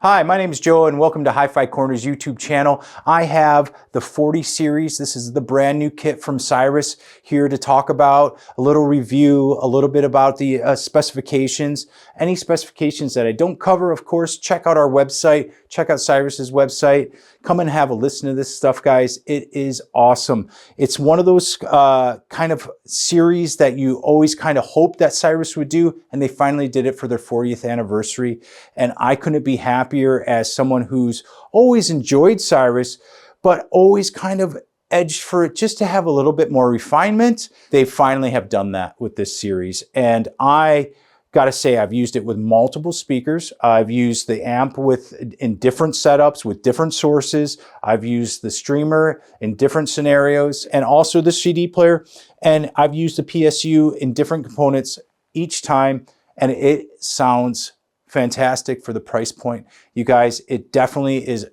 Hi, my name is Joe and welcome to Hi-Fi Corner's YouTube channel. I have the 40 series. This is the brand new kit from Cyrus, here to talk about a little review, a little bit about the specifications. Any specifications that I don't cover, of course, check out our website, check out Cyrus's website. Come and have a listen to this stuff, guys. It is awesome. It's one of those kind of series that you always kind of hope that Cyrus would do, and they finally did it for their 40th anniversary. And I couldn't be happier as someone who's always enjoyed Cyrus, but always kind of edged for it just to have a little bit more refinement. They finally have done that with this series. And I gotta say, I've used it with multiple speakers. I've used the amp in different setups with different sources. I've used the streamer in different scenarios and also the CD player. And I've used the PSU in different components each time. And it sounds fantastic for the price point. You guys, it definitely is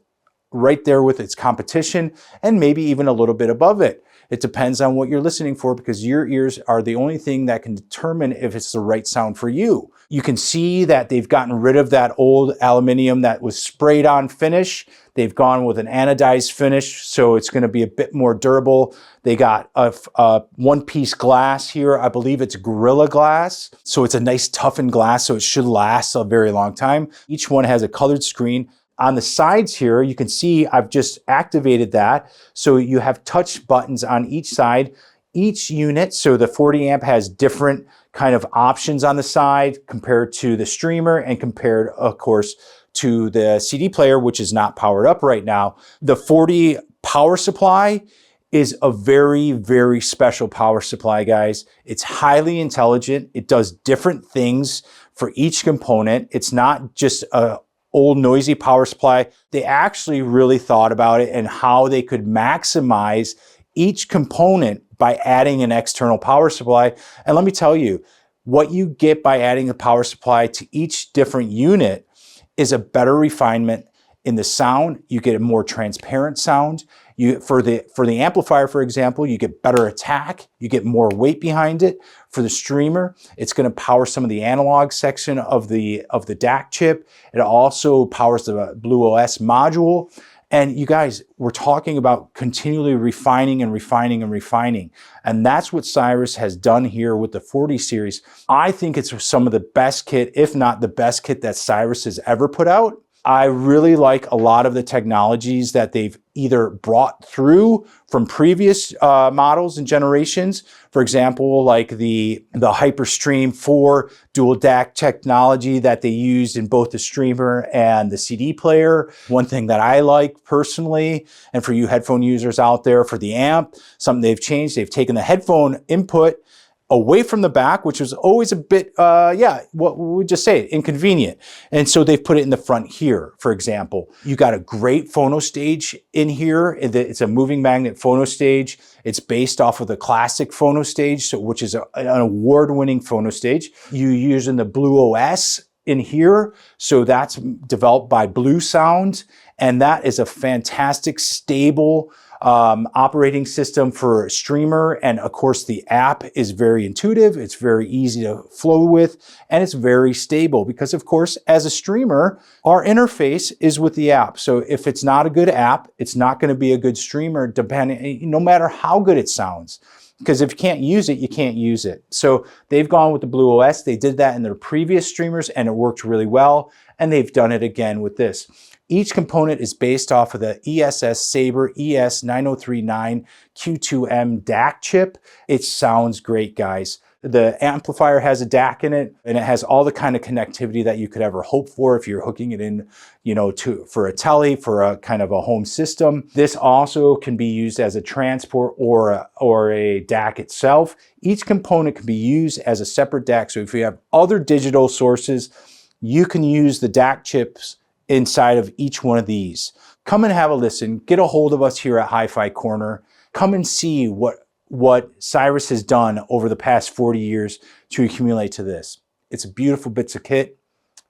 right there with its competition and maybe even a little bit above it. It depends on what you're listening for, because your ears are the only thing that can determine if it's the right sound for you. You can see that they've gotten rid of that old aluminum that was sprayed on finish. They've gone with an anodized finish, so it's going to be a bit more durable. They got a one-piece glass here. I believe it's Gorilla Glass. So it's a nice toughened glass, so it should last a very long time. Each one has a colored screen. On the sides here, you can see I've just activated that. So you have touch buttons on each side. Each unit, so the 40 amp has different kind of options on the side compared to the streamer and compared, of course, to the CD player, which is not powered up right now. The 40 power supply is a very, very special power supply, guys. It's highly intelligent. It does different things for each component. It's not just a old noisy power supply. They actually really thought about it and how they could maximize each component by adding an external power supply. And let me tell you, what you get by adding a power supply to each different unit is a better refinement in the sound. You get a more transparent sound. For the amplifier, for example, you get better attack, you get more weight behind it. For the streamer, it's going to power some of the analog section of the DAC chip. It also powers the BlueOS module. And you guys, we're talking about continually refining and refining and refining. And that's what Cyrus has done here with the 40 series. I think it's some of the best kit, if not the best kit that Cyrus has ever put out. I really like a lot of the technologies that they've either brought through from previous models and generations. For example, like the Hyperstream 4 Dual DAC technology that they used in both the streamer and the CD player. One thing that I like personally, and for you headphone users out there, for the amp, something they've changed, they've taken the headphone input away from the back, which was always a bit, what we would just say, inconvenient. And so they've put it in the front here, for example. You got a great phono stage in here. It's a moving magnet phono stage. It's based off of the classic phono stage, which is an award-winning phono stage. You're using the BlueOS in here. So that's developed by Blue Sound. And that is a fantastic, stable operating system for a streamer. And of course, the app is very intuitive. It's very easy to flow with, and it's very stable because, of course, as a streamer, our interface is with the app. So if it's not a good app, it's not going to be a good streamer, no matter how good it sounds. Because if you can't use it, you can't use it. So they've gone with the BlueOS. They did that in their previous streamers and it worked really well. And they've done it again with this. Each component is based off of the ESS Sabre ES9039 Q2M DAC chip. It sounds great, guys. The amplifier has a DAC in it, and it has all the kind of connectivity that you could ever hope for if you're hooking it in, for a telly, for a kind of a home system. This also can be used as a transport or a DAC itself. Each component can be used as a separate DAC. So if you have other digital sources, you can use the DAC chips inside of each one of these. Come and have a listen. Get a hold of us here at Hi-Fi Corner. Come and see what Cyrus has done over the past 40 years to accumulate to this. It's a beautiful bits of kit.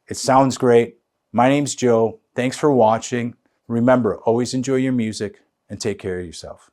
It sounds great. My name's Joe. Thanks for watching. Remember, always enjoy your music and take care of yourself.